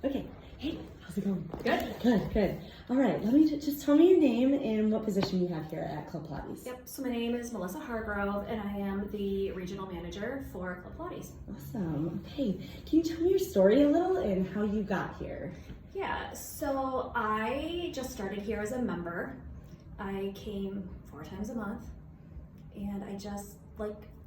Okay. Hey, how's it going? Good. Good. All right, let me just tell me your name and what position you have here at Club Pilates. Yep, so my name is Melissa Hargrove and I am the regional manager for Club Pilates. Awesome. Okay, can you tell me your story a little and how you got here? Yeah, so I just started here as a member. I came 4 times a month and I just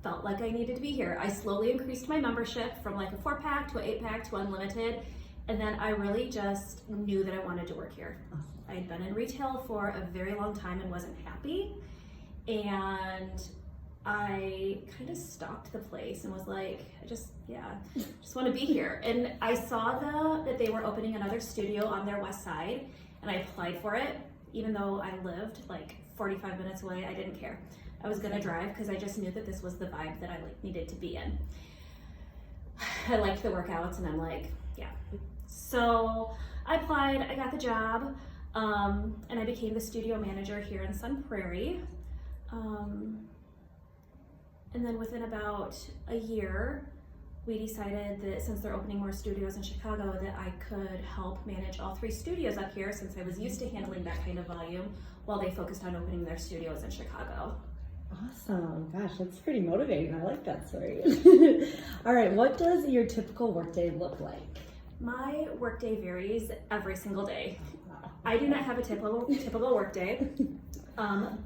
felt like I needed to be here. I slowly increased my membership from like a 4-pack to an 8-pack to unlimited. And then I really just knew that I wanted to work here. Awesome. I had been in retail for a very long time and wasn't happy. And I kind of stalked the place and was like, I just want to be here. And I saw that they were opening another studio on their west side and I applied for it. Even though I lived like 45 minutes away, I didn't care. I was gonna drive because I just knew that this was the vibe that I needed to be in. I liked the workouts and I'm like, yeah. So I applied, I got the job, and I became the studio manager here in Sun Prairie. And then within about a year, we decided that since they're opening more studios in Chicago, that I could help manage all 3 studios up here since I was used to handling that kind of volume while they focused on opening their studios in Chicago. Awesome. Gosh, that's pretty motivating. I like that story. All right, what does your typical workday look like? My workday varies every single day. I do not have a typical workday,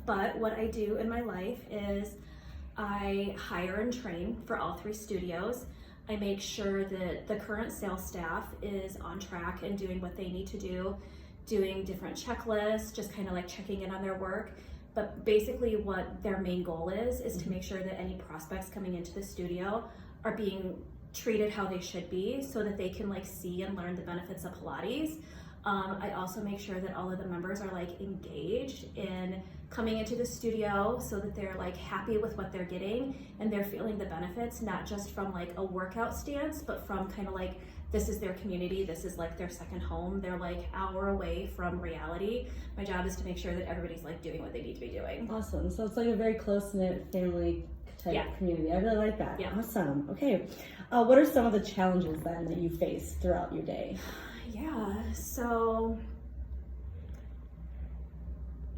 but what I do in my life is I hire and train for all 3 studios. I make sure that the current sales staff is on track and doing what they need to do, doing different checklists, just kind of like checking in on their work. But basically what their main goal is to make sure that any prospects coming into the studio are being treated how they should be so that they can like see and learn the benefits of Pilates. I also make sure that all of the members are like engaged in coming into the studio so that they're like happy with what they're getting and they're feeling the benefits, not just from like a workout stance, but from kind of like this is their community, this is like their second home. They're like hour away from reality. My job is to make sure that everybody's like doing what they need to be doing. Awesome. So it's like a very close-knit family type community. I really like that. Yeah. Awesome. Okay. What are some of the challenges then that you face throughout your day? Yeah, so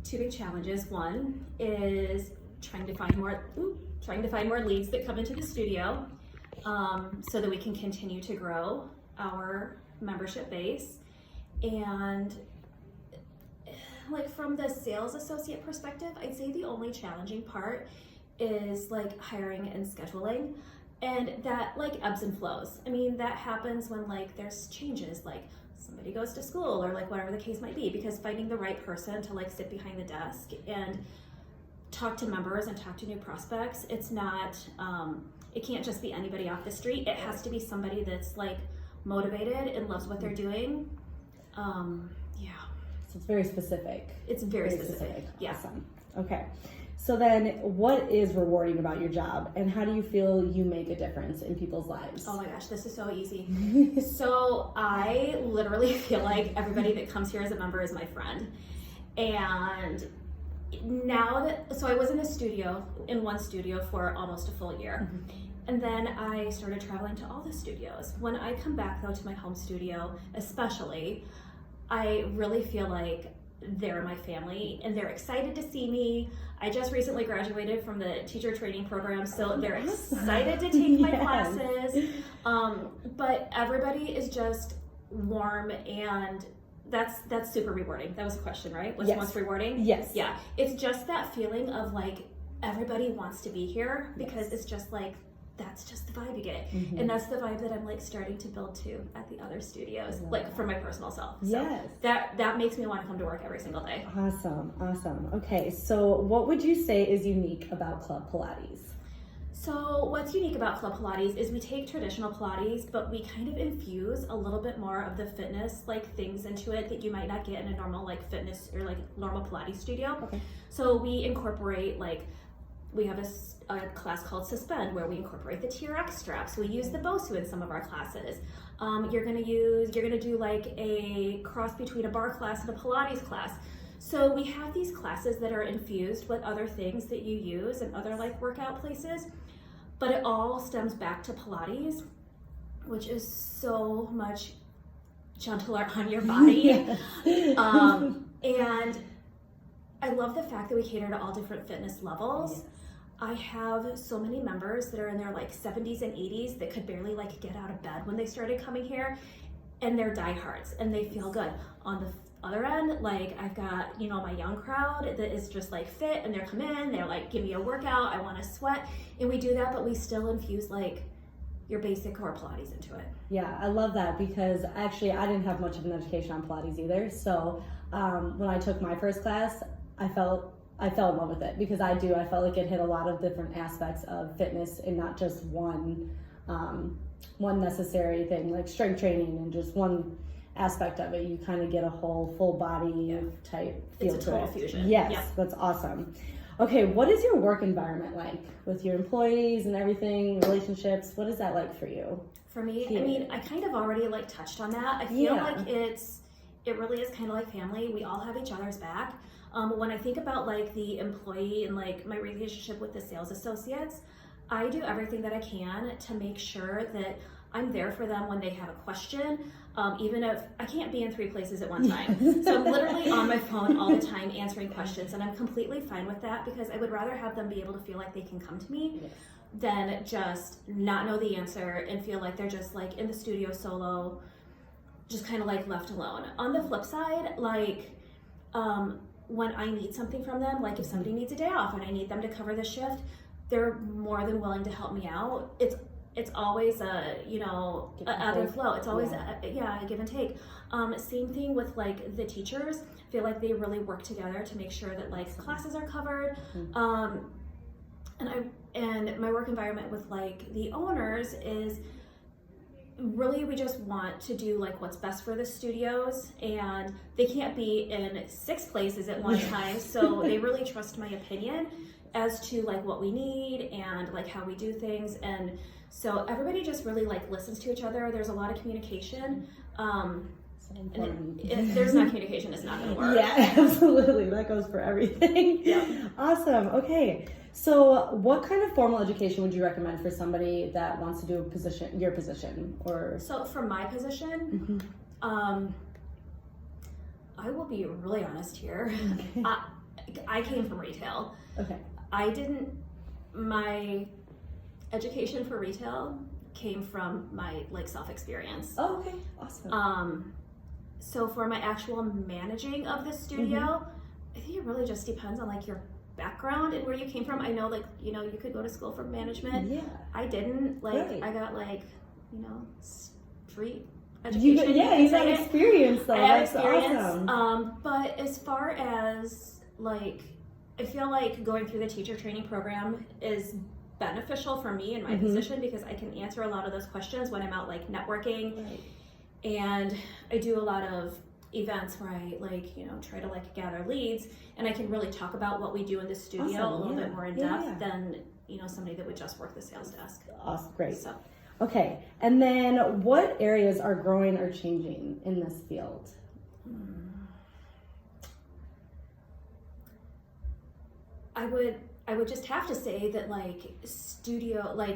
2 big challenges. One is trying to find more leads that come into the studio so that we can continue to grow our membership base. And like from the sales associate perspective, I'd say the only challenging part is like hiring and scheduling. And that like ebbs and flows. I mean, that happens when like there's changes, like somebody goes to school or like whatever the case might be, because finding the right person to like sit behind the desk and talk to members and talk to new prospects, it's not, it can't just be anybody off the street. It has to be somebody that's like motivated and loves what they're doing. Yeah. So it's very specific. It's very specific. Yeah. Awesome. Okay. So then what is rewarding about your job and how do you feel you make a difference in people's lives? Oh my gosh, this is so easy. So I literally feel like everybody that comes here as a member is my friend. And so I was in one studio for almost a full year. Mm-hmm. And then I started traveling to all the studios. When I come back though to my home studio, especially, I really feel like they're my family and they're excited to see me. I just recently graduated from the teacher training program, so they're excited to take my classes. But everybody is just warm and that's super rewarding. That was a question, right? What's rewarding? Yes. Yeah. It's just that feeling of like everybody wants to be here because it's just like that's just the vibe you get. Mm-hmm. And that's the vibe that I'm like starting to build to at the other studios, like for my personal self. So yes. That makes me want to come to work every single day. Awesome. Okay, so what would you say is unique about Club Pilates? So what's unique about Club Pilates is we take traditional Pilates, but we kind of infuse a little bit more of the fitness like things into it that you might not get in a normal like fitness or like normal Pilates studio. Okay. So we incorporate we have a class called Suspend where we incorporate the TRX straps. We use the BOSU in some of our classes. You're gonna do like a cross between a bar class and a Pilates class. So we have these classes that are infused with other things that you use and other like workout places, but it all stems back to Pilates, which is so much gentler on your body. Yes. And I love the fact that we cater to all different fitness levels. Yes. I have so many members that are in their like 70s and 80s that could barely like get out of bed when they started coming here, and they're diehards and they feel good. On the other end, like I've got, you know, my young crowd that is just like fit, and they're come in, they're like, give me a workout, I want to sweat, and we do that, but we still infuse like your basic core Pilates into it. Yeah, I love that, because actually I didn't have much of an education on Pilates either. So when I took my first class, I fell in love with it, because I felt like it hit a lot of different aspects of fitness and not just one necessary thing like strength training and just one aspect of it. You kind of get a whole full body type feel It's a total fusion. Yes, Yep. That's awesome. Okay, what is your work environment like with your employees and everything, relationships? What is that like for you? For me, Here. I mean, I kind of already like touched on that. I feel Yeah. like it really is kind of like family. We all have each other's back. When I think about like the employee and like my relationship with the sales associates, I do everything that I can to make sure that I'm there for them when they have a question, even if I can't be in 3 places at one time. So I'm literally on my phone all the time answering questions, and I'm completely fine with that, because I would rather have them be able to feel like they can come to me than just not know the answer and feel like they're just like in the studio solo, just kind of like left alone. On the flip side, like when I need something from them, like if somebody needs a day off and I need them to cover the shift, they're more than willing to help me out. It's always a, you know, a ebb and flow. It's always a give and take. Same thing with like the teachers. I feel like they really work together to make sure that like classes are covered. And my work environment with like the owners is really, we just want to do like what's best for the studios, and they can't be in 6 places at one time. So they really trust my opinion as to like what we need and like how we do things. And so everybody just really like listens to each other. There's a lot of communication. And if there's not communication, it's not going to work. Yeah, absolutely. That goes for everything. Yeah. Awesome. Okay. So what kind of formal education would you recommend for somebody that wants to do your position? Or So for my position, I will be really honest here. Okay. I came from retail. Okay. My education for retail came from my like self-experience. Oh, okay. Awesome. So for my actual managing of the studio, I think it really just depends on like your background and where you came from. I know, like, you know, you could go to school for management. Yeah. I didn't. Like, Right. I got like, you know, street education. You got experience though. I have That's experience. awesome. But as far as like, I feel like going through the teacher training program is beneficial for me in my position, because I can answer a lot of those questions when I'm out like networking. Right. And I do a lot of events where I like, you know, try to like gather leads, and I can really talk about what we do in the studio Awesome, a little bit more in yeah, depth yeah. than, you know, somebody that would just work the sales desk. Awesome. Great. So Okay. And then what areas are growing or changing in this field? I would just have to say that like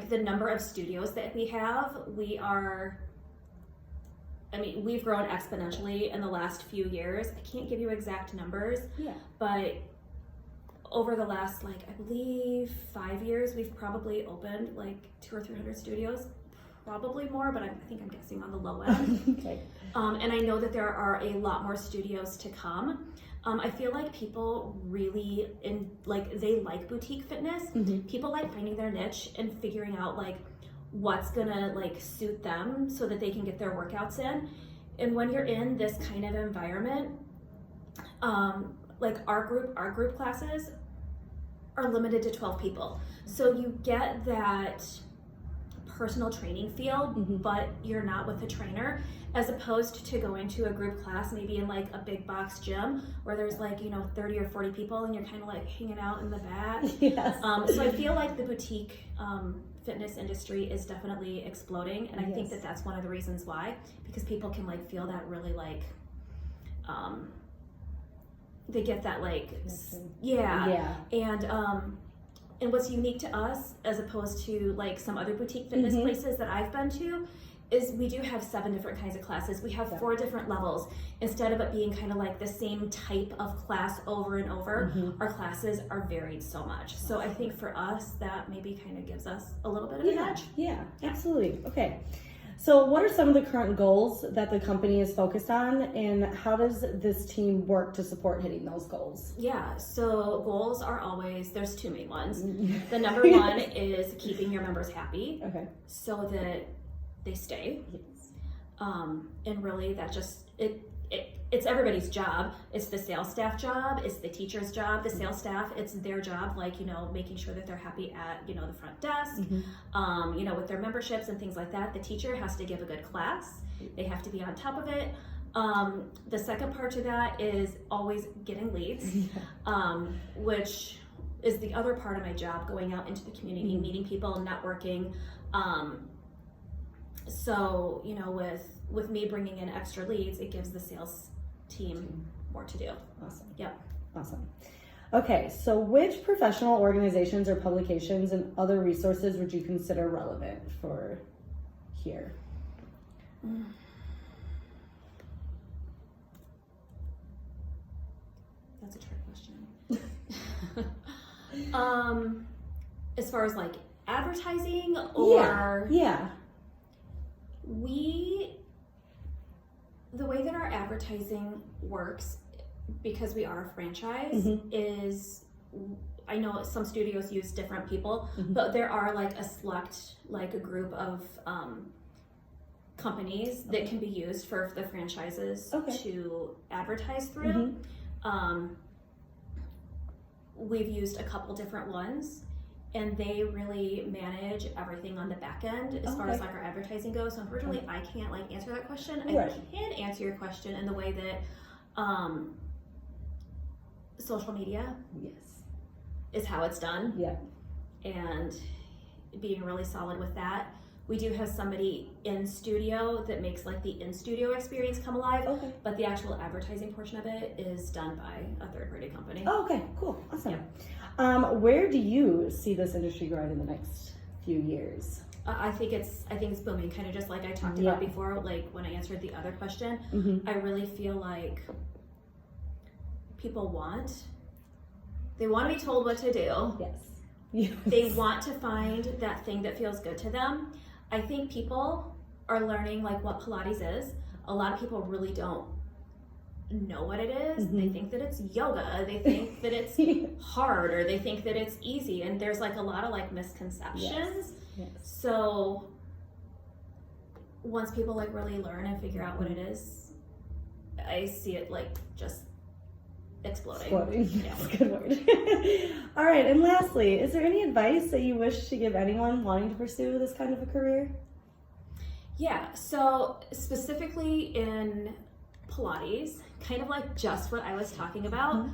the number of studios that we have, we've grown exponentially in the last few years. I can't give you exact numbers, but over the last, like, I believe 5 years, we've probably opened like 200 or 300 studios, probably more, but I think I'm guessing on the low end. Okay. And I know that there are a lot more studios to come. I feel like people really they like boutique fitness. People like finding their niche and figuring out like what's gonna like suit them so that they can get their workouts in. And when you're in this kind of environment, like our group classes are limited to 12 people. So you get that personal training feel, but you're not with a trainer, as opposed to going to a group class maybe in like a big box gym where there's like, you know, 30 or 40 people and you're kind of like hanging out in the back. Yes. So I feel like the boutique fitness industry is definitely exploding, and I think that that's one of the reasons why, because people can like feel that really like they get that like and what's unique to us as opposed to like some other boutique fitness places that I've been to is we do have 7 different kinds of classes. We have 4 different levels. Instead of it being kind of like the same type of class over and over, our classes are varied so much. So I think for us, that maybe kind of gives us a little bit of an edge. Yeah, absolutely. Okay. So what are some of the current goals that the company is focused on, and how does this team work to support hitting those goals? Yeah, so goals are always, there's 2 main ones. The number 1 is keeping your members happy, Okay. so that they stay. Yes. And really that just, it's everybody's job. It's the sales staff job, it's the teacher's job, the sales staff, it's their job, like, you know, making sure that they're happy at, you know, the front desk, you know, with their memberships and things like that. The teacher has to give a good class. They have to be on top of it. The second part to that is always getting leads, which is the other part of my job, going out into the community, meeting people, networking. So, you know, with me bringing in extra leads, it gives the sales team more to do. Awesome. Yep. Awesome. Okay, so which professional organizations or publications and other resources would you consider relevant for here? That's a trick question. As far as like advertising or yeah. The way that our advertising works, because we are a franchise, is, I know some studios use different people, but there are like a select, like a group of companies that can be used for the franchises to advertise through. We've used a couple different ones, and they really manage everything on the back end as far as like our advertising goes. So unfortunately, I can't like answer that question. I can answer your question in the way that social media is how it's done. Yeah. And being really solid with that. We do have somebody in studio that makes like the in-studio experience come alive, but the actual advertising portion of it is done by a third-party company. Oh, okay, cool, awesome. Yeah. Where do you see this industry growing in the next few years? I think it's booming, kind of just like I talked about before, like when I answered the other question. I really feel like people want to be told what to do. Yes. They want to find that thing that feels good to them. I think people are learning like what Pilates is. A lot of people really don't know what it is. They think that it's yoga. They think that it's hard, or they think that it's easy. And there's like a lot of like misconceptions. Yes. So once people like really learn and figure out what it is, I see it like just exploding. Yeah. That's a good word. All right, and lastly, is there any advice that you wish to give anyone wanting to pursue this kind of a career? Yeah, so specifically in Pilates, kind of like just what I was talking about,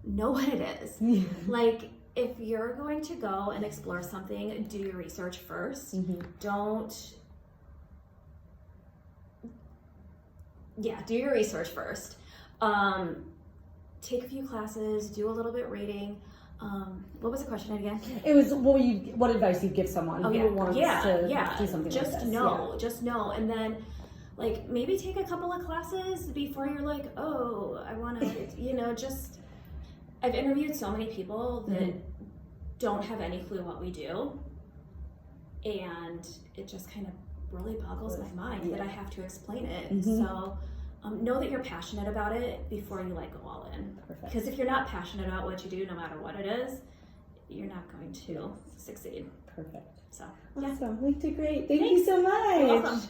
know what it is. Like, if you're going to go and explore something, do your research first. Do your research first. Take a few classes, do a little bit reading. What was the question again? It was what advice you'd give someone who wants to do something like this. Just know, and then like maybe take a couple of classes before you're like, oh, I want to, just. I've interviewed so many people that don't have any clue what we do, and it just kind of really boggles my mind that I have to explain it. So. Know that you're passionate about it before you like go all in. Because if you're not passionate about what you do, no matter what it is, you're not going to succeed. Perfect. So, awesome. We did great. Thank you so much. You're welcome.